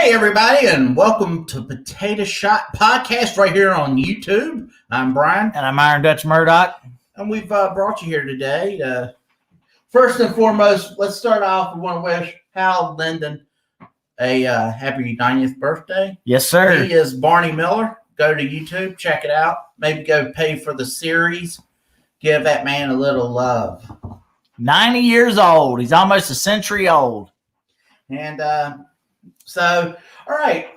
Hey, everybody, and welcome to Potato Shot Podcast right here on YouTube. I'm Brian. And I'm Iron Dutch Murdoch. And we've brought you here today. First and foremost, let's start off. We want to wish Hal Linden a happy 90th birthday. Yes, sir. He is Barney Miller. Go to YouTube, check it out. Maybe go pay for the series. Give that man a little love. 90 years old. He's almost a century old. And so, all right.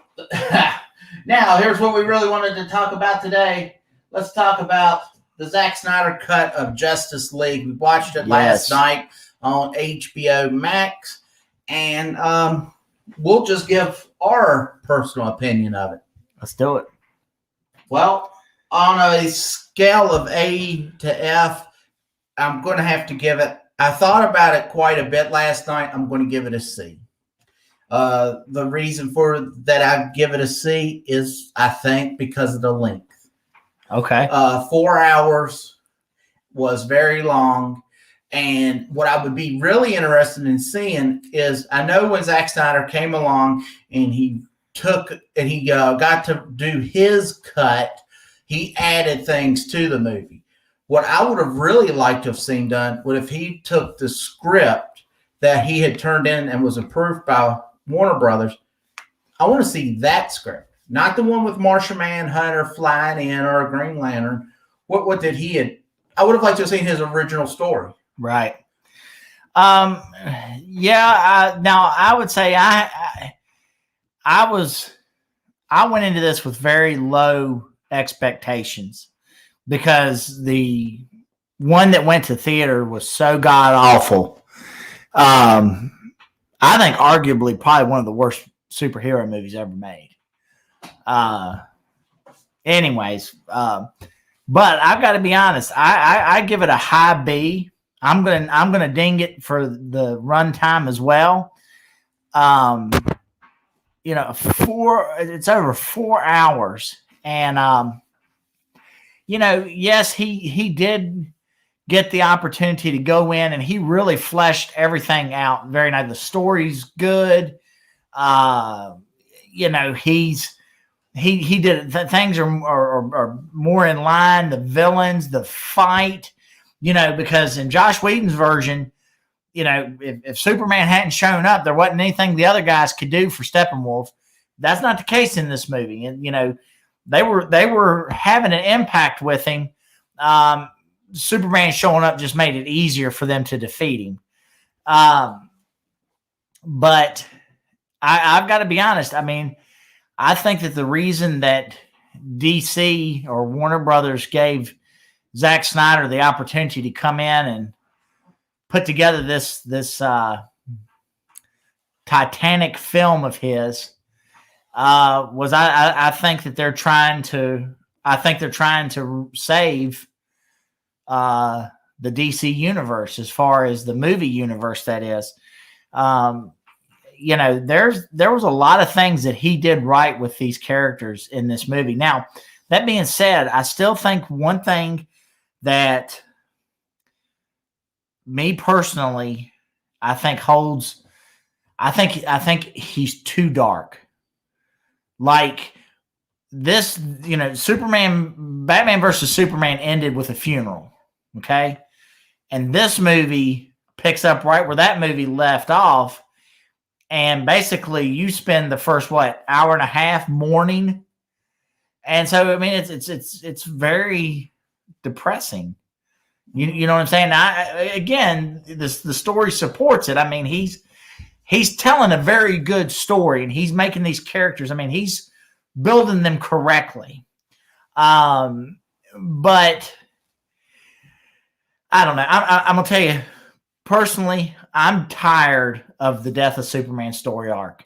Now, here's what we really wanted to talk about today. Let's talk about the Zack Snyder cut of Justice League. We watched it last night on HBOMax, and we'll just give our personal opinion of it. Let's do it. Well, on a scale of A to F, I'm going to have to give it, I thought about it quite a bit last night. I'm going to give it a C. The reason for that I give it a C is, I think, because of the length. Okay. 4 hours was very long. And what I would be really interested in seeing is, I know when Zack Snyder came along and he got to do his cut, he added things to the movie. What I would have really liked to have seen done would if he took the script that he had turned in and was approved by Warner Brothers. I want to see that script, not the one with Martian Manhunter flying in or a Green Lantern. What did he had? I would have liked to have seen his original story. Right. Yeah. Now I would say I went into this with very low expectations because the one that went to theater was so god awful. I think arguably probably one of the worst superhero movies ever made. Anyways, but I've got to be honest. I give it a high B. I'm gonna ding it for the runtime as well. It's over 4 hours, and yes, he did get the opportunity to go in, and he really fleshed everything out very nice. The story's good. He did things are more in line. The villains, the fight, because in Josh Whedon's version, if Superman hadn't shown up, there wasn't anything the other guys could do for Steppenwolf. That's not the case in this movie, and they were having an impact with him. Superman showing up just made it easier for them to defeat him. But I've got to be honest. I mean, I think that the reason that DC or Warner Brothers gave Zack Snyder the opportunity to come in and put together this Titanic film of his was I think that they're trying to save the DC universe, as far as the movie universe, that is. There was a lot of things that he did right with these characters in this movie. Now, that being said, I still think one thing that me personally, I think he's too dark. Like this, Batman versus Superman ended with a funeral. Okay. And this movie picks up right where that movie left off. And basically you spend the first, hour and a half mourning. And so, I mean, it's very depressing. You know what I'm saying? The story supports it. I mean, he's telling a very good story, and he's making these characters. I mean, he's building them correctly. But I don't know. I'm going to tell you, personally, I'm tired of the death of Superman story arc.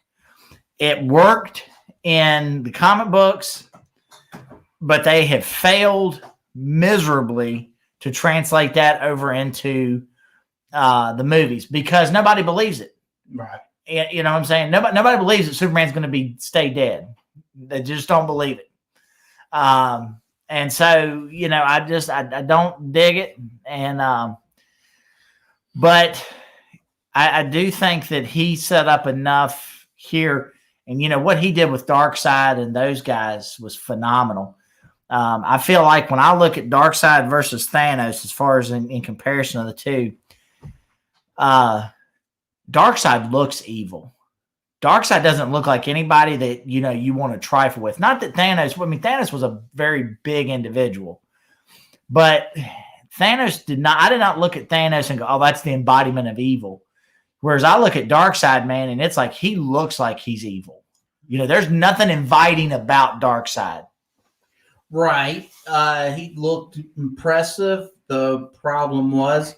It worked in the comic books, but they have failed miserably to translate that over into the movies because nobody believes it. Right. You know what I'm saying? Nobody believes that Superman's going to stay dead. They just don't believe it. And so, I don't dig it. And, but I do think that he set up enough here And what he did with Darkseid and those guys was phenomenal. I feel like when I look at Darkseid versus Thanos, as far as in comparison of the two, Darkseid looks evil. Darkseid doesn't look like anybody that you want to trifle with. Not that Thanos. I mean, Thanos was a very big individual, but Thanos did not. I did not look at Thanos and go, "Oh, that's the embodiment of evil." Whereas I look at Darkseid, man, and it's like he looks like he's evil. There's nothing inviting about Darkseid. Right. He looked impressive. The problem was,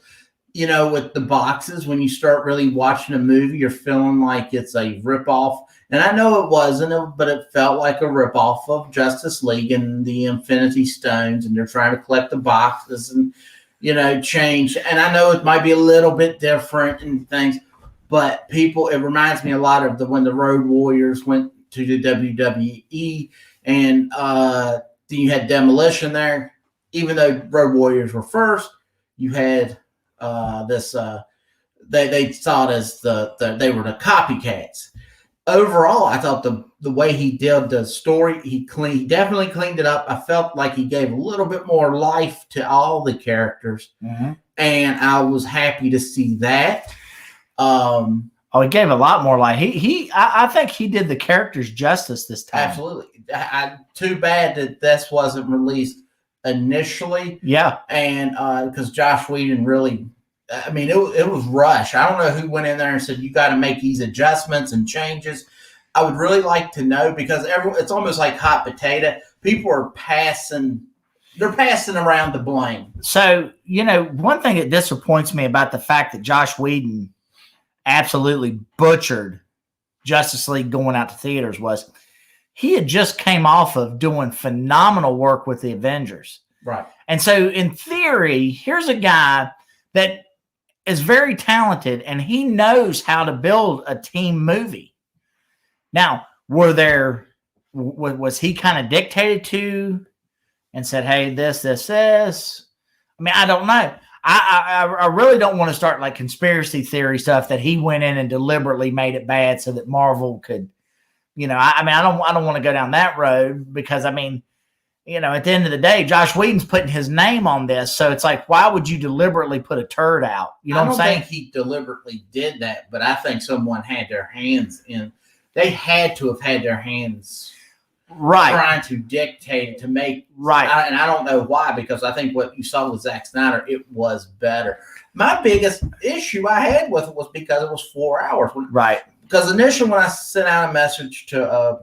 with the boxes, when you start really watching a movie, you're feeling like it's a ripoff. And I know it wasn't, but it felt like a ripoff of Justice League and the Infinity Stones, and they're trying to collect the boxes and, change. And I know it might be a little bit different and things, but it reminds me a lot of when the Road Warriors went to the WWE, and then you had Demolition there. Even though Road Warriors were first, you had they saw it as they were the copycats. Overall, I thought the way he did the story, he definitely cleaned it up. I felt like he gave a little bit more life to all the characters, and I was happy to see that. He gave a lot more life. I think he did the characters justice this time. Absolutely. Too bad that this wasn't released initially. Yeah. And because Josh Whedon really, it was rushed. I don't know who went in there and said, you got to make these adjustments and changes. I would really like to know, because it's almost like hot potato. People are passing around the blame. So, one thing that disappoints me about the fact that Josh Whedon absolutely butchered Justice League going out to theaters was he had just came off of doing phenomenal work with the Avengers. Right. And so in theory, here's a guy that is very talented and he knows how to build a team movie. Now, was he kind of dictated to and said, hey, this? I don't know. I really don't want to start like conspiracy theory stuff that he went in and deliberately made it bad so that Marvel could, I don't want to go down that road, because at the end of the day, Josh Whedon's putting his name on this. So it's like, why would you deliberately put a turd out? You know what I'm saying? I don't think he deliberately did that, but I think someone had their hands in. They had to have had their hands trying to dictate, to make and I don't know why, because I think what you saw with Zack Snyder, it was better. My biggest issue I had with it was because it was 4 hours. Right. Because initially when I sent out a message to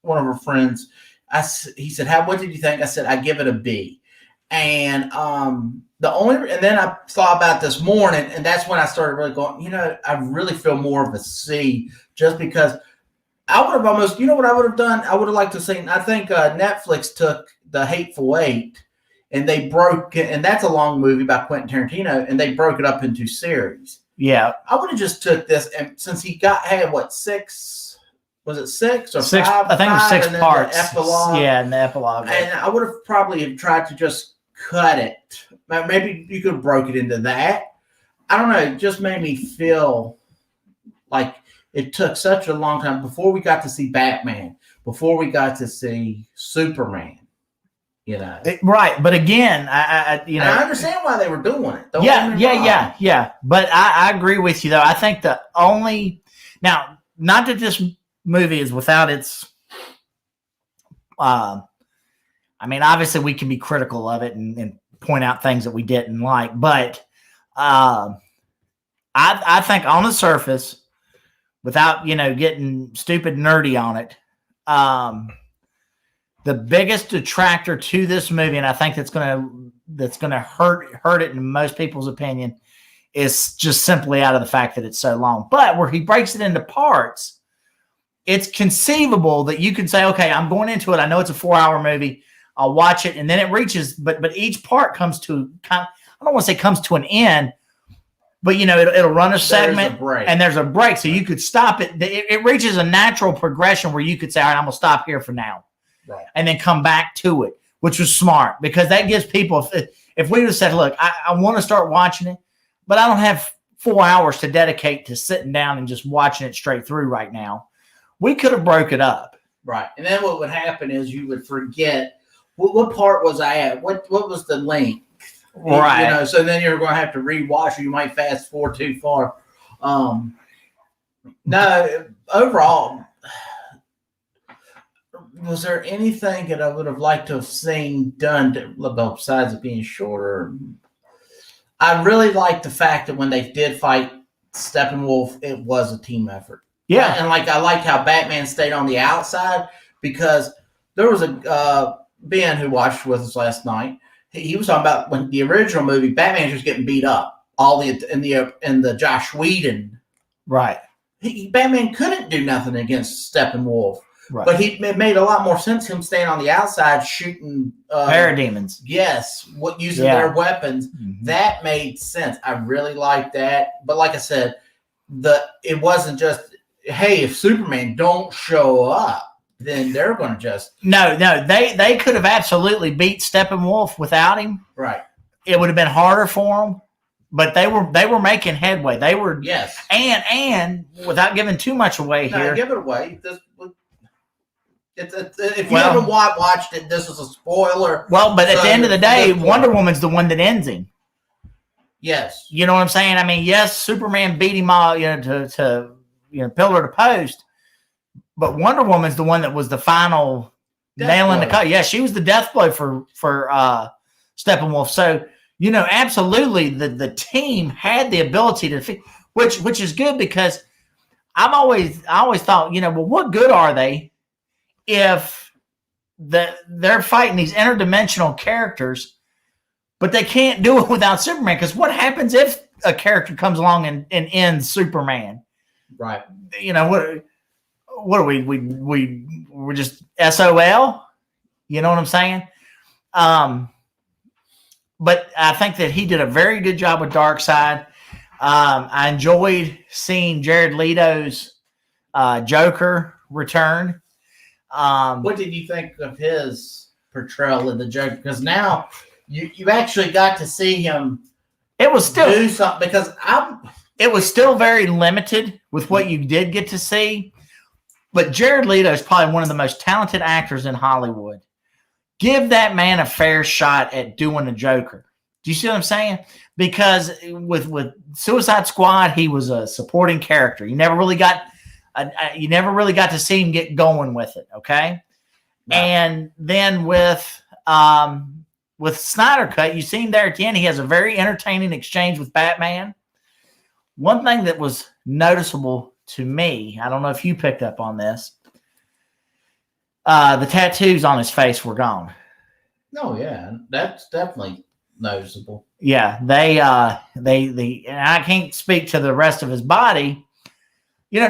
one of our friends, he said, what did you think? I said, I give it a B. And and then I thought about this morning, and that's when I started really going, I really feel more of a C, just because I would have almost, what I would have done? I would have liked to see, I think Netflix took The Hateful Eight, and they broke it, and that's a long movie by Quentin Tarantino, and they broke it up into series. Yeah. I would have just took this, and since he had what, 6? Was it 6 or 6? 5? I think it was 6 parts. The epilogue. Yeah, and the epilogue. And I would have probably tried to just cut it. Maybe you could have broke it into that. I don't know. It just made me feel like it took such a long time before we got to see Batman, before we got to see Superman. Right, but again, I understand why they were doing it. Yeah. But I agree with you, though. I think not that this movie is without its. Obviously, we can be critical of it and point out things that we didn't like, but I think on the surface, without getting stupid nerdy on it, the biggest detractor to this movie, and I think that's gonna hurt it in most people's opinion, is just simply out of the fact that it's so long. But where he breaks it into parts, it's conceivable that you can say, okay, I'm going into it. I know it's a 4-hour movie. I'll watch it, and then it reaches, but each part comes to I don't want to say comes to an end, but it'll run a segment and there's a break, so you could stop it. It reaches a natural progression where you could say, all right, I'm gonna stop here for now, right, and then come back to it, which was smart, because that gives people. If we would have said, look, I want to start watching it, but I don't have 4 hours to dedicate to sitting down and just watching it straight through right now. we could have broke it up. Right. And then what would happen is you would forget what part was I at? What was the length? Right. You know, so then you're going to have to rewatch or you might fast forward too far. No, overall, was there anything that I would have liked to have seen done besides it being shorter? I really liked the fact that when they did fight Steppenwolf, it was a team effort. Yeah. And like I liked how Batman stayed on the outside because there was a Ben who watched with us last night. He was talking about when the original movie, Batman was getting beat up in the Joss Whedon. Right. Batman couldn't do nothing against Steppenwolf. Right. But it made a lot more sense him staying on the outside shooting parademons. Yes, using their weapons. Mm-hmm. That made sense. I really liked that. But like I said, it wasn't just, hey, if Superman don't show up, then they're going to just no. They could have absolutely beat Steppenwolf without him. Right. It would have been harder for them, but they were making headway. They were and without giving too much away here. Give it away. If you haven't watched it, this is a spoiler. Well, but at the end of the day, Wonder Woman's the one that ends him. Yes. You know what I'm saying? I mean, yes, Superman beat him all, to pillar to post, but Wonder Woman's the one that was the final nail in the cut. Yeah, she was the death blow for Steppenwolf. So, absolutely the team had the ability to defeat, which is good because I always thought, well, what good are they if they're fighting these interdimensional characters, but they can't do it without Superman? Because what happens if a character comes along and ends Superman? Right. What are we? We're just SOL. You know what I'm saying? But I think that he did a very good job with Darkseid. I enjoyed seeing Jared Leto's Joker return. What did you think of his portrayal of the Joker? Because now you actually got to see him. It was still do something because it was still very limited with what you did get to see. But Jared Leto is probably one of the most talented actors in Hollywood. Give that man a fair shot at doing a Joker. Do you see what I'm saying? Because with Suicide Squad, he was a supporting character. You never really got to see him get going with it. Okay, right. And then with Snyder Cut, you see him there at the end. He has a very entertaining exchange with Batman. One thing that was noticeable to me, I don't know if you picked up on this, the tattoos on his face were gone. Oh yeah, that's definitely noticeable. Yeah, they and I can't speak to the rest of his body. Now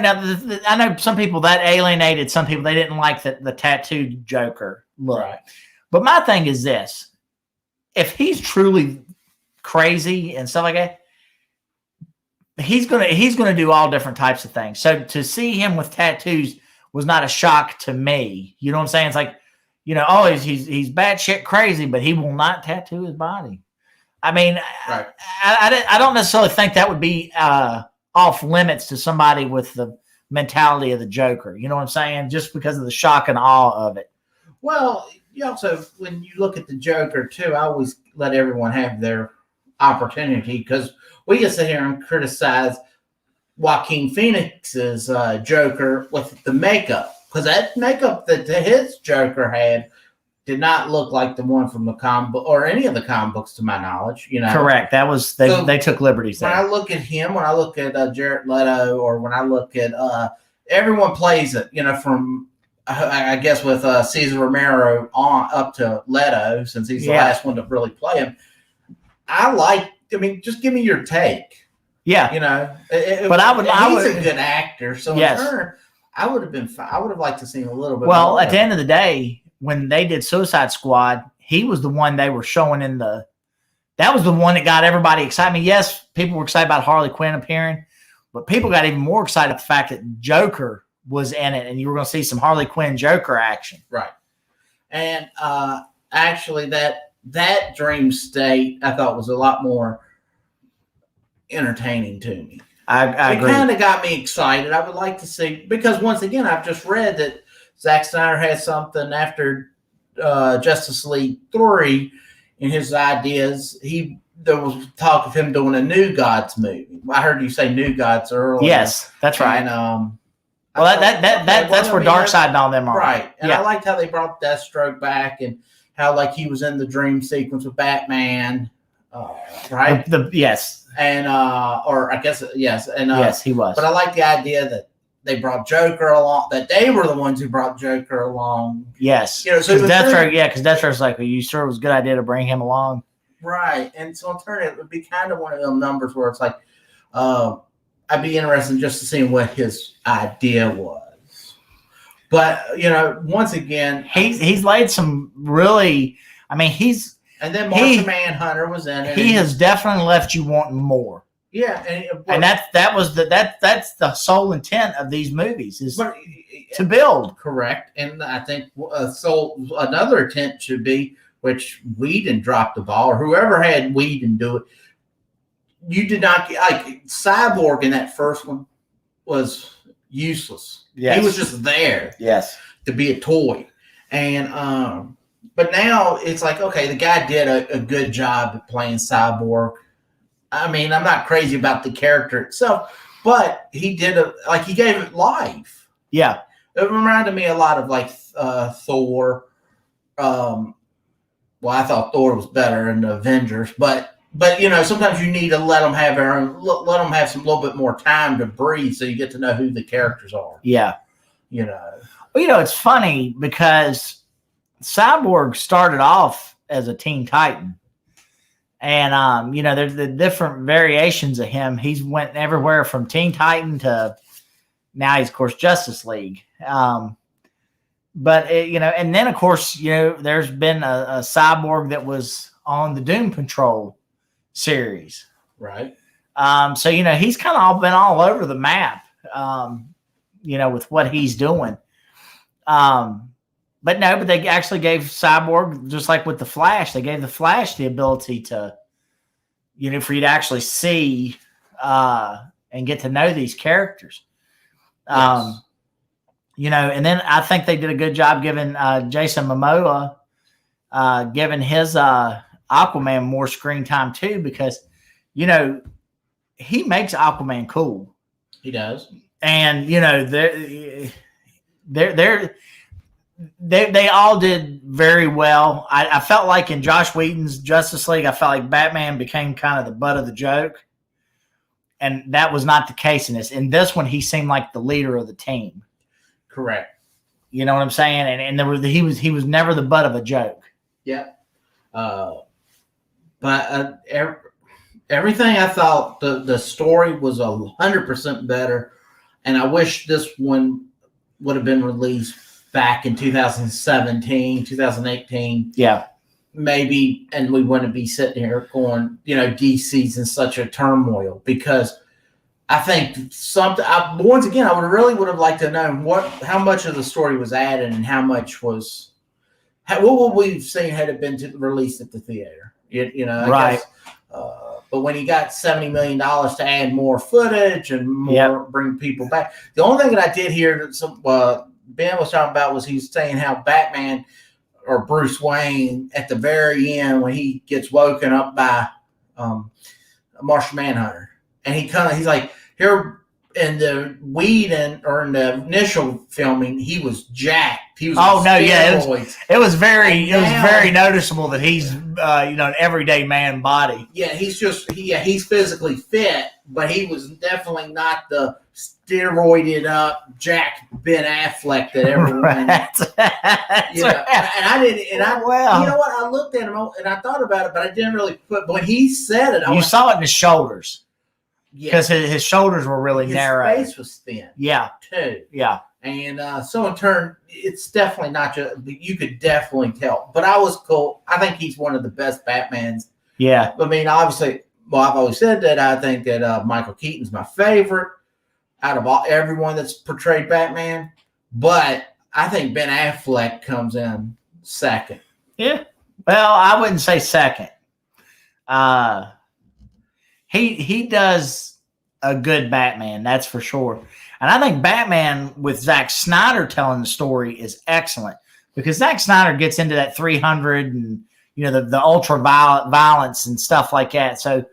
I know some people that alienated some people. They didn't like the tattooed Joker look. Right. But my thing is this: if he's truly crazy and stuff like that, he's gonna do all different types of things. So to see him with tattoos was not a shock to me. You know what I'm saying? It's like, he's batshit crazy, but he will not tattoo his body. I mean, right. I don't necessarily think that would be off limits to somebody with the mentality of the Joker. You know what I'm saying? Just because of the shock and awe of it. Well, you also, when you look at the Joker too, I always let everyone have their opportunity because we can sit here and criticize Joaquin Phoenix's Joker with the makeup, because that makeup that his Joker had did not look like the one from the comic book or any of the comic books, to my knowledge. Correct. That was they took liberties there. When I look at him, when I look at Jared Leto, or when I look at everyone plays it, from I guess with Cesar Romero on up to Leto, since he's the last one to really play him. Just give me your take. Yeah, but he's a good actor, so in turn, I would have liked to see him a little bit. Well, at the end of the day, when they did Suicide Squad, he was the one they were showing that was the one that got everybody excited. I mean, yes, people were excited about Harley Quinn appearing, but people got even more excited about the fact that Joker was in it, and you were going to see some Harley Quinn Joker action. Right. And actually, that dream state I thought was a lot more entertaining to me. I it agree. kind of got me excited. I would like to see, because once again, I've just read that Zack Snyder has something after Justice League 3 in his ideas. There was talk of him doing a New Gods movie. I heard you say New Gods earlier. Yes, that's right. And, well, that's where Darkseid and all them are. Right. And yeah. I liked how they brought Deathstroke back and how like he was in the dream sequence with Batman. Right? Yes. And or I guess yes. And yes, he was. But I like the idea that they brought Joker along, that they were the ones who brought Joker along. Yes. You know, so Deathstroke, because Deathstroke's like, well, you sure it was a good idea to bring him along. Right. And so in turn, it would be kind of one of them numbers where it's like, I'd be interested just to see what his idea was. But, you know, once again, he's laid some really, I mean, and then Martian Manhunter was in it. He has definitely left you wanting more. Yeah, and that's the sole intent of these movies is to build. Correct, and I think another intent should be, which Whedon dropped the ball, or whoever had Whedon do it. You did not like Cyborg in that first one was useless. Yes. He was just there. Yes, to be a toy, and but now it's like, okay, the guy did a good job at playing Cyborg. I mean, I'm not crazy about the character itself, but he did he gave it life. Yeah. It reminded me a lot of like Thor. Well, I thought Thor was better in the Avengers, but you know, sometimes you need to let them have some little bit more time to breathe, so you get to know who the characters are. Yeah. You know. Well, you know, it's funny because Cyborg started off as a Teen Titan. And, you know, there's the different variations of him. He's went everywhere from Teen Titan to now he's, of course, Justice League. But, you know, and then, of course, you know, there's been a Cyborg that was on the Doom Patrol series. Right. So, you know, he's kind of been all over the map, you know, with what he's doing. But they actually gave Cyborg, just like with the Flash, they gave the Flash the ability to, you know, for you to actually see and get to know these characters. Yes. You know, and then I think they did a good job giving Jason Momoa, giving his Aquaman more screen time too, because, you know, he makes Aquaman cool. He does. And, you know, they all did very well. I felt like in Joss Whedon's Justice League, I felt like Batman became kind of the butt of the joke. And that was not the case in this. In this one, he seemed like the leader of the team. Correct. You know what I'm saying? And he was never the butt of a joke. Yeah. But everything I thought the story was 100% better. And I wish this one would have been released back in 2017, 2018. Yeah. Maybe, and we wouldn't be sitting here going, you know, DC's in such a turmoil, because I think once again, I would have liked to know how much of the story was added and how much was, what would we have seen had it been released at the theater? You know, I guess, but when he got $70 million to add more footage and more bring people back, the only thing that I did hear that Ben was talking about was he's saying how Batman or Bruce Wayne at the very end when he gets woken up by Martian Manhunter, and he's like, here in the Whedon or in the initial filming, he was jacked. He was it was very noticeable that he's you know, an everyday man body. Yeah, he's physically fit, but he was definitely not the steroided up jacked Ben Affleck that everyone. You know, and I didn't. And you know what? I looked at him and I thought about it, but I didn't really put. But when he said it, you saw it in his shoulders. Because his shoulders were really narrow. His face was thin. Yeah. Too. Yeah. And so in turn, it's definitely not just, you could definitely tell. But I was cool. I think he's one of the best Batmans. Yeah. I mean, obviously, I've always said that I think that Michael Keaton's my favorite out of everyone that's portrayed Batman. But I think Ben Affleck comes in second. Yeah. Well, I wouldn't say second. He does a good Batman, that's for sure. And I think Batman with Zack Snyder telling the story is excellent because Zack Snyder gets into that 300 and the ultra violence and stuff like that. So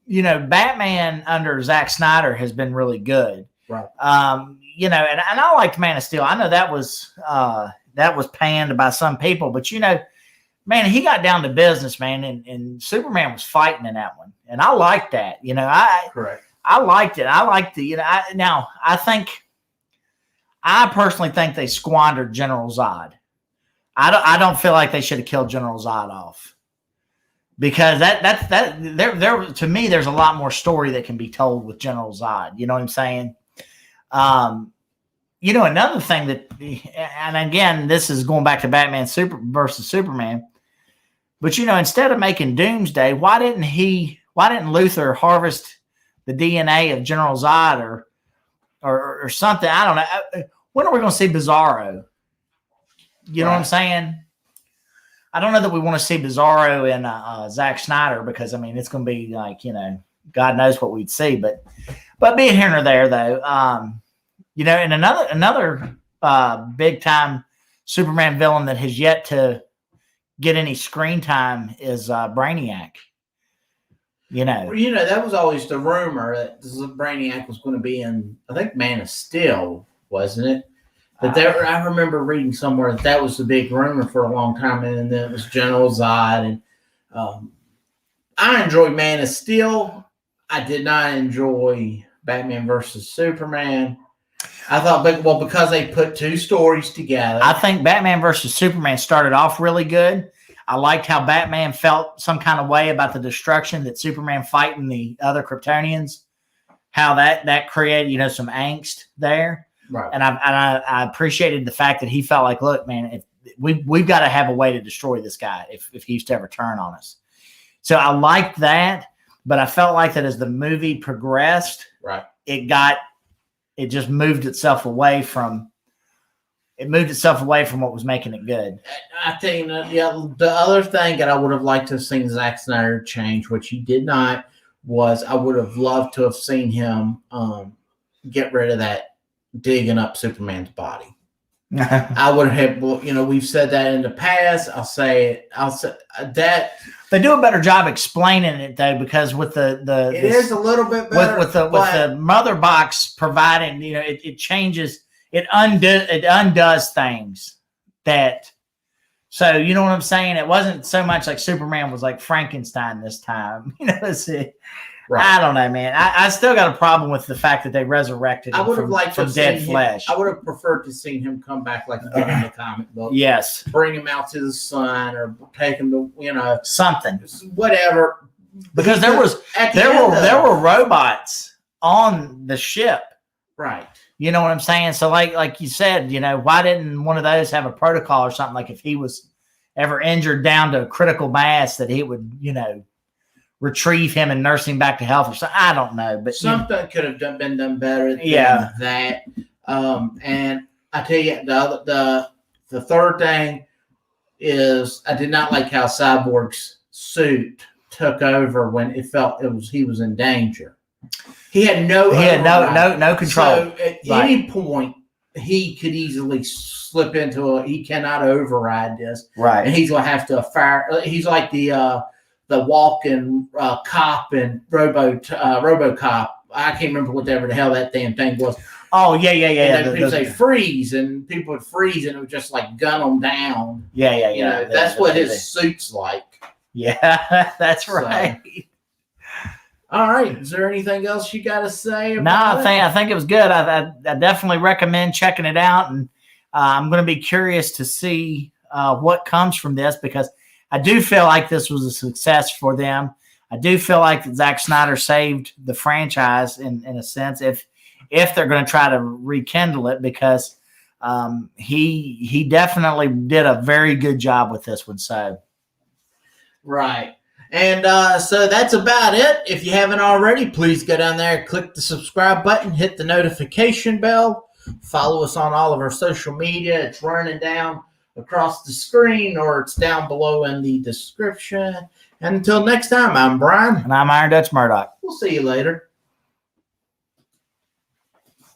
Batman under Zack Snyder has been really good. Right. And I liked Man of Steel. I know that was panned by some people, but man, he got down to business, man, and Superman was fighting in that one, and I liked that. Correct. I liked it. I liked the. Now I personally think they squandered General Zod. I don't feel like they should have killed General Zod off because there to me there's a lot more story that can be told with General Zod. You know what I'm saying? Another thing that, and again, this is going back to Batman versus Superman. But instead of making Doomsday, why didn't Luthor harvest the DNA of General Zod or something? I don't know. When are we going to see Bizarro? You know what I'm saying? I don't know that we want to see Bizarro and Zack Snyder because it's going to be like God knows what we'd see. But being here or there though, and another big time Superman villain that has yet to get any screen time is Brainiac. That was always the rumor that Brainiac was going to be in, I think, Man of Steel, wasn't it? But I remember reading somewhere that was the big rumor for a long time, and then it was General Zod. And I enjoyed Man of Steel. I did not enjoy Batman versus Superman. I thought, because they put two stories together. I think Batman versus Superman started off really good. I liked how Batman felt some kind of way about the destruction that Superman fighting the other Kryptonians, how that created, some angst there. Right. And I appreciated the fact that he felt like, look, man, we've got to have a way to destroy this guy if he used to ever turn on us. So I liked that, but I felt like that as the movie progressed, right, it just moved itself away from what was making it good. I think the other thing that I would have liked to have seen Zack Snyder change, which he did not, was I would have loved to have seen him get rid of that digging up Superman's body. I would have, we've said that in the past. I'll say that they do a better job explaining it though, because with it is a little bit better with the mother box providing, it changes, it undoes things that. So you know what I'm saying? It wasn't so much like Superman was like Frankenstein this time. Right. I don't know, man. I still got a problem with the fact that they resurrected him from dead flesh. I would have preferred to see him come back like he did in the comic book. Yes. Bring him out to the sun or take him to, something. Whatever. Because there were robots on the ship. Right. You know what I'm saying? So like you said, why didn't one of those have a protocol or something, like if he was ever injured down to a critical mass that he would, retrieve him and nurse him back to health or something. I don't know, but something could have been done better than that. And I tell you, the third thing is I did not like how Cyborg's suit took over when he was in danger. He had no control. So at any point he could easily slip into he cannot override this. Right. And he's gonna have to fire. He's like the walking cop and RoboCop. I can't remember whatever the hell that damn thing was. Oh, yeah. And people say freeze, and people would freeze, and it would just like gun them down. Yeah. That's what his suit's like. Yeah, that's right. All right. Is there anything else you got to say about I think it was good. I definitely recommend checking it out, and I'm going to be curious to see what comes from this, because I do feel like this was a success for them. I do feel like that Zack Snyder saved the franchise in a sense if they're going to try to rekindle it, because he definitely did a very good job with this one. So, right. And so that's about it. If you haven't already, please go down there, click the subscribe button, hit the notification bell, follow us on all of our social media. It's running down across the screen, or it's down below in the description. And until next time, I'm Brian. And I'm Iron Dutch Murdoch. We'll see you later.